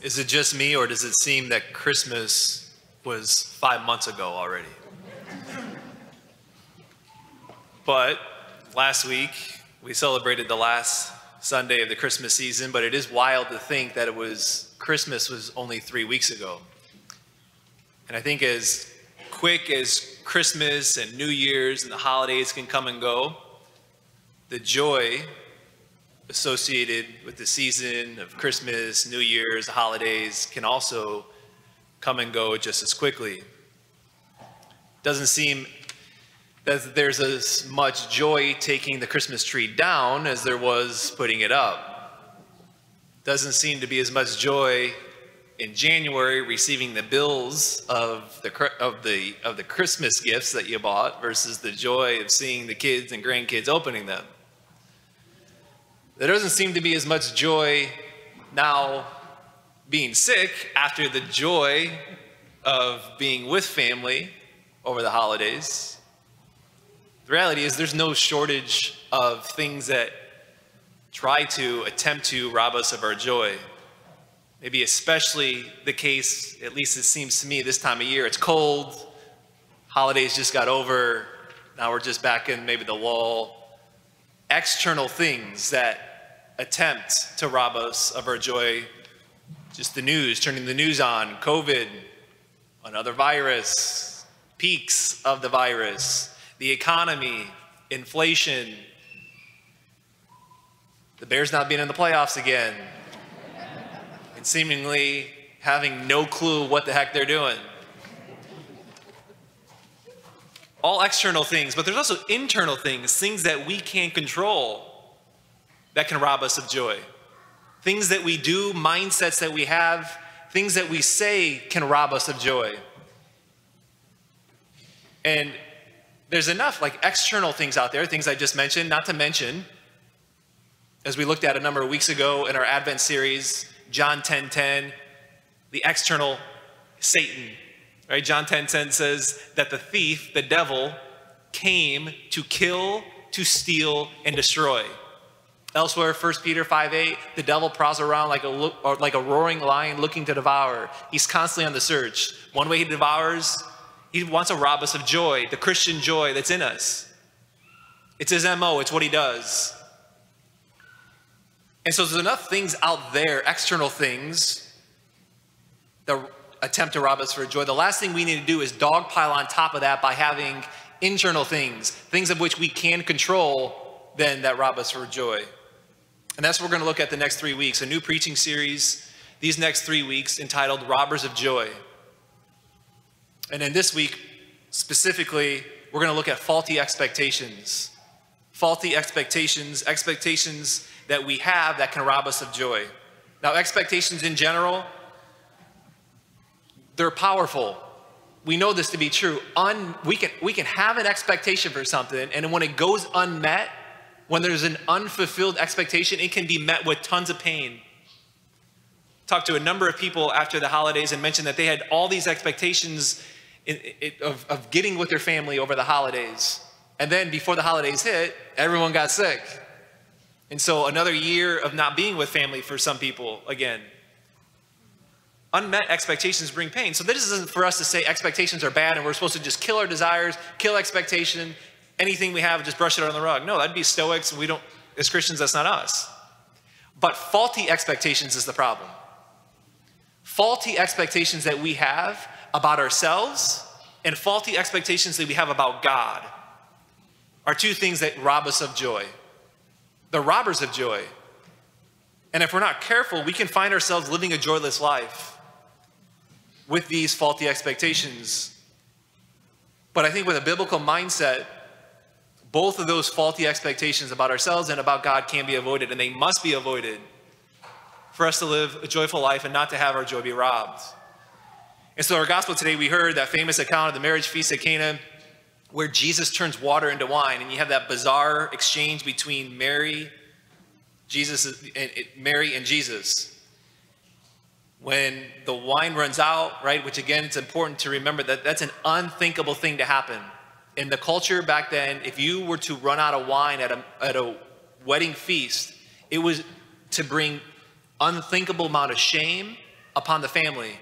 Is it just me, or does it seem that Christmas was 5 months ago already? But last week, we celebrated the last Sunday of the Christmas season, but it is wild to think that Christmas was only 3 weeks ago. And I think as quick as Christmas and New Year's and the holidays can come and go, the joy associated with the season of Christmas, New Year's, the holidays can also come and go just as quickly. Doesn't seem that there's as much joy taking the Christmas tree down as there was putting it up. Doesn't seem to be as much joy in January receiving the bills of the Christmas gifts that you bought versus the joy of seeing the kids and grandkids opening them. There doesn't seem to be as much joy now being sick after the joy of being with family over the holidays. The reality is there's no shortage of things that try to attempt to rob us of our joy. Maybe especially the case, at least it seems to me this time of year. It's cold, holidays just got over, now we're just back in maybe the lull. External things that attempt to rob us of our joy. Just the news, turning the news on, COVID, another virus, peaks of the virus, the economy, inflation, the Bears not being in the playoffs again, and seemingly having no clue what the heck they're doing. All external things, but there's also internal things, things that we can't control that can rob us of joy. Things that we do, mindsets that we have, things that we say can rob us of joy. And there's enough like external things out there, things I just mentioned, not to mention, as we looked at a number of weeks ago in our Advent series, John 10:10, the external Satan. Right? John 10:10 says that the thief, the devil, came to kill, to steal, and destroy. Elsewhere, 1 Peter 5:8, the devil prowls around like a roaring lion looking to devour. He's constantly on the search. One way he devours, he wants to rob us of joy, the Christian joy that's in us. It's his MO, it's what he does. And so there's enough things out there, external things, that attempt to rob us for joy. The last thing we need to do is dogpile on top of that by having internal things of which we can control, then that rob us for joy. And that's what we're going to look at the next 3 weeks, a new preaching series, these next 3 weeks entitled Robbers of Joy. And in this week, specifically, we're going to look at faulty expectations. Faulty expectations, expectations that we have that can rob us of joy. Now, expectations in general, they're powerful. We know this to be true. We can have an expectation for something, and when it goes unmet, when there's an unfulfilled expectation, it can be met with tons of pain. Talked to a number of people after the holidays and mentioned that they had all these expectations of getting with their family over the holidays. And then before the holidays hit, everyone got sick. And so another year of not being with family for some people again. Unmet expectations bring pain. So this isn't for us to say expectations are bad and we're supposed to just kill our desires, kill expectation, anything we have, just brush it under the rug. No, that'd be stoics. We don't, as Christians, that's not us. But faulty expectations is the problem. Faulty expectations that we have about ourselves and faulty expectations that we have about God are two things that rob us of joy. They're robbers of joy. And if we're not careful, we can find ourselves living a joyless life with these faulty expectations. But I think with a biblical mindset, both of those faulty expectations about ourselves and about God can be avoided, and they must be avoided for us to live a joyful life and not to have our joy be robbed. And so our gospel today, we heard that famous account of the marriage feast at Cana, where Jesus turns water into wine, and you have that bizarre exchange between Mary and Jesus. When the wine runs out, right, which again, it's important to remember that that's an unthinkable thing to happen. In the culture back then, if you were to run out of wine at a wedding feast, it was to bring unthinkable amount of shame upon the family.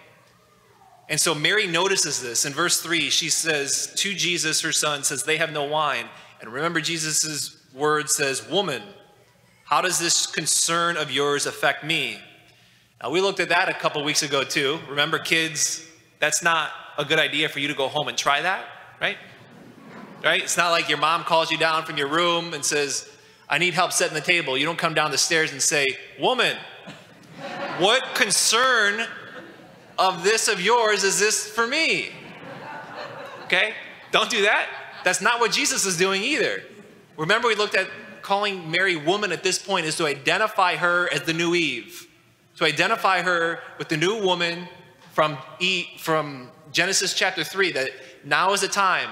And so Mary notices this. In verse 3, she says to Jesus, her son, says, they have no wine. And remember Jesus' word says, woman, how does this concern of yours affect me? Now, we looked at that a couple weeks ago too. Remember, kids, that's not a good idea for you to go home and try that, right? Right? It's not like your mom calls you down from your room and says, I need help setting the table. You don't come down the stairs and say, woman, what concern of this of yours is this for me? Okay? Don't do that. That's not what Jesus is doing either. Remember, we looked at calling Mary woman at this point is to identify her as the new Eve. To identify her with the new woman from Genesis chapter 3, that now is the time.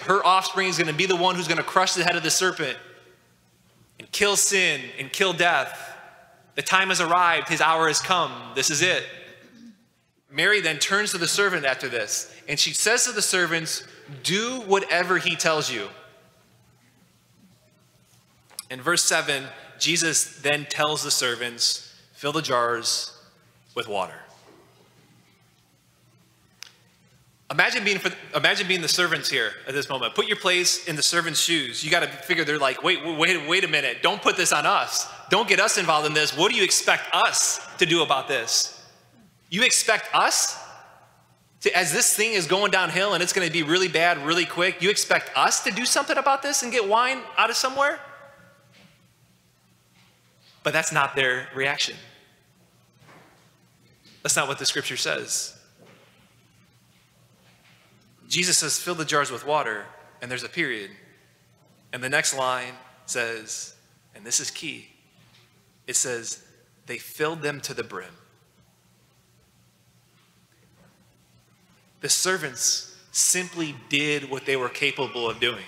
Her offspring is going to be the one who's going to crush the head of the serpent and kill sin and kill death. The time has arrived. His hour has come. This is it. Mary then turns to the servant after this, and she says to the servants, do whatever he tells you. In verse 7, Jesus then tells the servants, fill the jars with water. Imagine being the servants here at this moment. Put your place in the servants' shoes. You got to figure they're like, wait a minute. Don't put this on us. Don't get us involved in this. What do you expect us to do about this? You expect us to, as this thing is going downhill and it's going to be really bad really quick, you expect us to do something about this and get wine out of somewhere? But that's not their reaction. That's not what the scripture says. Jesus says, fill the jars with water, and there's a period. And the next line says, and this is key, it says, they filled them to the brim. The servants simply did what they were capable of doing.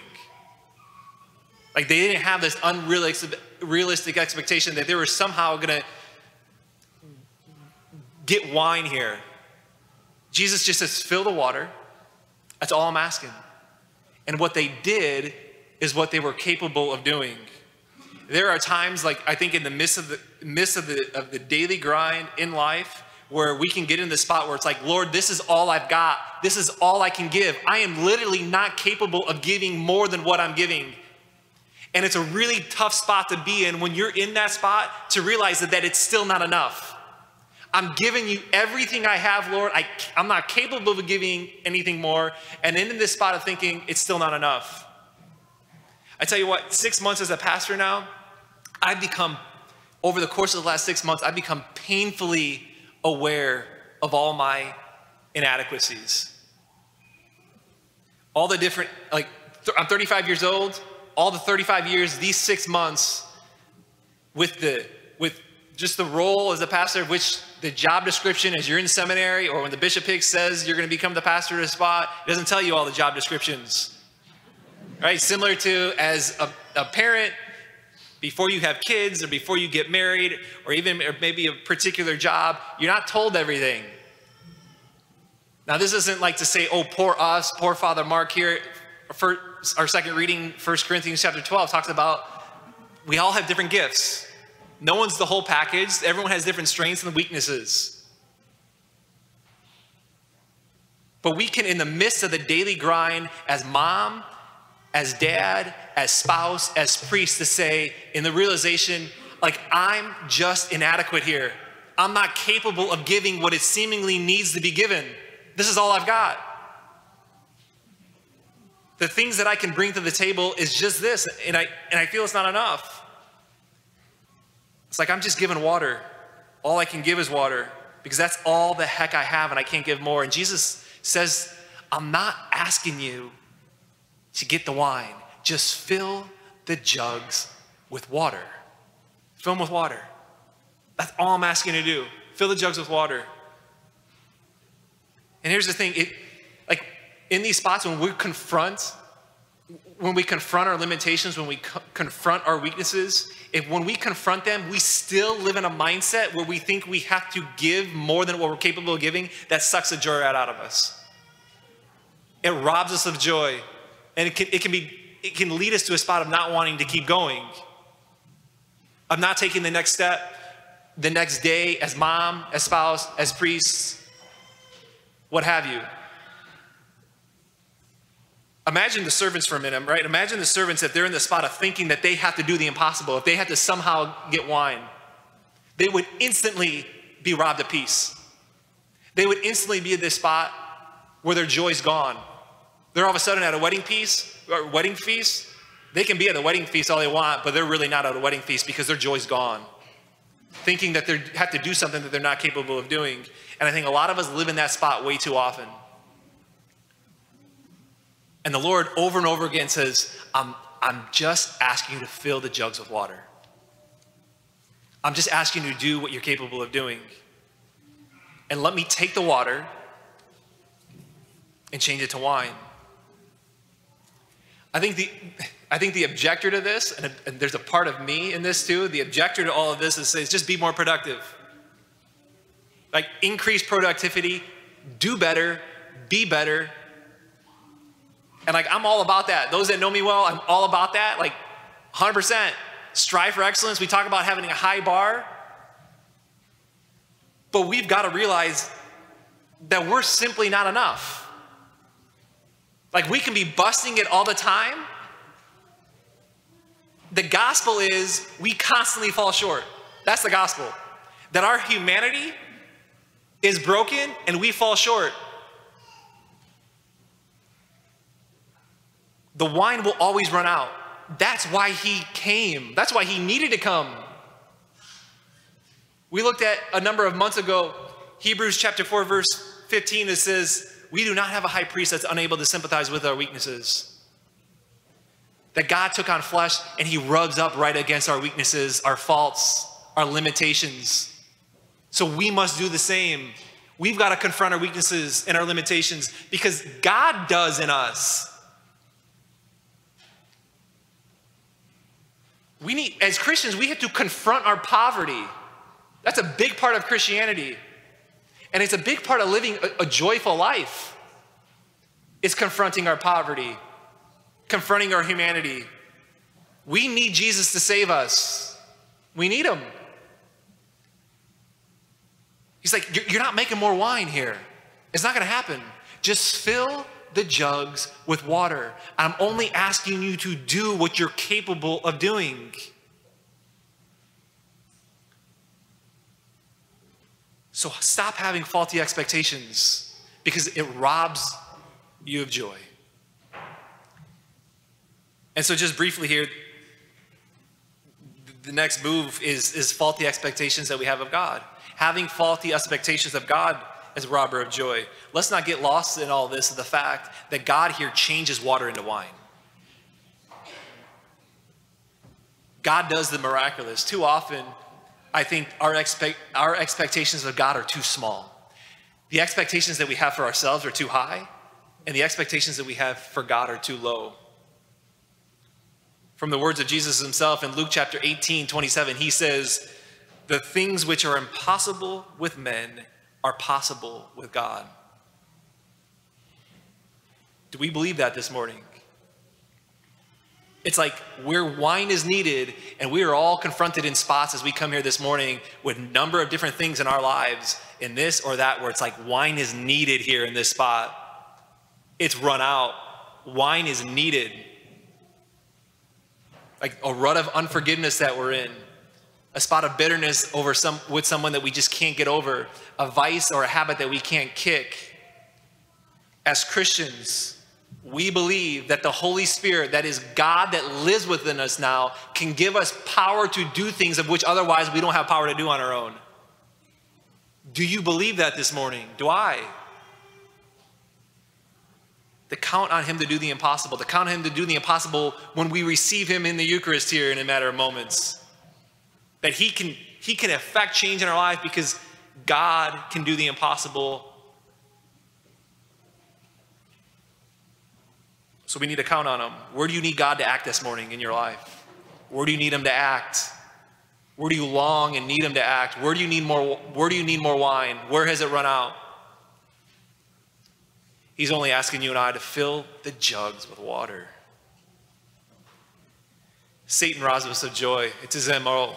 Like, they didn't have this unrealistic expectation that they were somehow going to get wine here. Jesus just says, fill the water. That's all I'm asking. And what they did is what they were capable of doing. There are times, like I think in the midst of the daily grind in life, where we can get in the spot where it's like, Lord, this is all I've got. This is all I can give. I am literally not capable of giving more than what I'm giving. And it's a really tough spot to be in when you're in that spot, to realize that it's still not enough. I'm giving you everything I have, Lord. I'm not capable of giving anything more. And then in this spot of thinking, it's still not enough. I tell you what, 6 months as a pastor now, over the course of the last 6 months, I've become painfully aware of all my inadequacies. All the different, I'm 35 years old. All the 35 years, these 6 months, with just the role as a pastor, which the job description as you're in seminary, or when the bishop says you're going to become the pastor of a spot, it doesn't tell you all the job descriptions, right? Similar to as a parent, before you have kids or before you get married, or maybe a particular job, you're not told everything. Now, this isn't like to say, oh, poor us, poor Father Mark here. For our second reading, 1 Corinthians chapter 12, talks about we all have different gifts. No one's the whole package. Everyone has different strengths and weaknesses. But we can, in the midst of the daily grind, as mom, as dad, as spouse, as priest, to say, in the realization, I'm just inadequate here. I'm not capable of giving what it seemingly needs to be given. This is all I've got. The things that I can bring to the table is just this, and I feel it's not enough. It's like I'm just giving water. All I can give is water, because that's all the heck I have, and I can't give more. And Jesus says, I'm not asking you to get the wine. Just fill the jugs with water. Fill them with water. That's all I'm asking you to do. Fill the jugs with water. And here's the thing, in these spots when we confront our limitations, when we confront our weaknesses, when we confront them, we still live in a mindset where we think we have to give more than what we're capable of giving, that sucks the joy right out of us. It robs us of joy, and it can lead us to a spot of not wanting to keep going, of not taking the next step, the next day as mom, as spouse, as priest, what have you. Imagine the servants for a minute, right? Imagine the servants if they're in the spot of thinking that they have to do the impossible. If they had to somehow get wine, they would instantly be robbed of peace. They would instantly be at this spot where their joy's gone. They're all of a sudden at a wedding feast. They can be at a wedding feast all they want, but they're really not at a wedding feast because their joy's gone. Thinking that they have to do something that they're not capable of doing. And I think a lot of us live in that spot way too often. And the Lord over and over again says, I'm just asking you to fill the jugs with water. I'm just asking you to do what you're capable of doing. And let me take the water and change it to wine. I think the objector to this, and there's a part of me in this too, the objector to all of this is says, just be more productive. Like increase productivity, do better, be better. And like, I'm all about that. Those that know me well, I'm all about that. Like 100%. Strive for excellence. We talk about having a high bar. But we've got to realize that we're simply not enough. Like we can be busting it all the time. The gospel is we constantly fall short. That's the gospel. That our humanity is broken and we fall short. The wine will always run out. That's why he came. That's why he needed to come. We looked at a number of months ago, Hebrews chapter 4, verse 15, that says, we do not have a high priest that's unable to sympathize with our weaknesses. That God took on flesh and he rubs up right against our weaknesses, our faults, our limitations. So we must do the same. We've got to confront our weaknesses and our limitations because God does in us. As Christians, we have to confront our poverty. That's a big part of Christianity. And it's a big part of living a joyful life. It's confronting our poverty, confronting our humanity. We need Jesus to save us. We need him. He's like, you're not making more wine here. It's not going to happen. Just fill the jugs with water. I'm only asking you to do what you're capable of doing. So stop having faulty expectations because it robs you of joy. And so just briefly here, the next move is faulty expectations that we have of God. Having faulty expectations of God is a robber of joy. Let's not get lost in all this, the fact that God here changes water into wine. God does the miraculous. Too often, I think our expectations of God are too small. The expectations that we have for ourselves are too high, and the expectations that we have for God are too low. From the words of Jesus himself in Luke chapter 18:27, he says, the things which are impossible with men are possible with God. Do we believe that this morning? It's like where wine is needed, and we are all confronted in spots as we come here this morning with a number of different things in our lives, in this or that, where it's like wine is needed here in this spot. It's run out. Wine is needed. Like a rut of unforgiveness that we're in, a spot of bitterness with someone that we just can't get over, a vice or a habit that we can't kick. As Christians, we believe that the Holy Spirit, that is God that lives within us now, can give us power to do things of which otherwise we don't have power to do on our own. Do you believe that this morning? Do I? To count on him to do the impossible, to count on him to do the impossible when we receive him in the Eucharist here in a matter of moments. That he can affect change in our life because God can do the impossible. So we need to count on him. Where do you need God to act this morning in your life? Where do you need him to act? Where do you long and need him to act? Where do you need more wine? Where has it run out? He's only asking you and I to fill the jugs with water. Satan robs us of joy. It's his MO.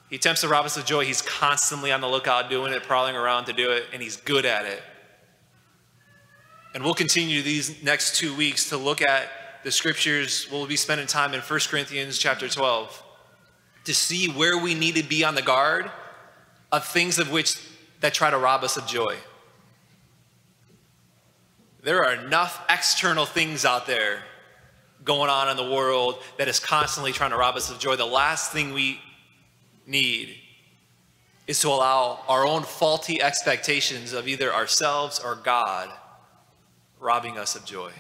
He attempts to rob us of joy. He's constantly on the lookout doing it, prowling around to do it, and he's good at it. And we'll continue these next 2 weeks to look at the scriptures. We'll be spending time in 1 Corinthians chapter 12 to see where we need to be on the guard of things that try to rob us of joy. There are enough external things out there going on in the world that is constantly trying to rob us of joy. The last thing we need is to allow our own faulty expectations of either ourselves or God robbing us of joy.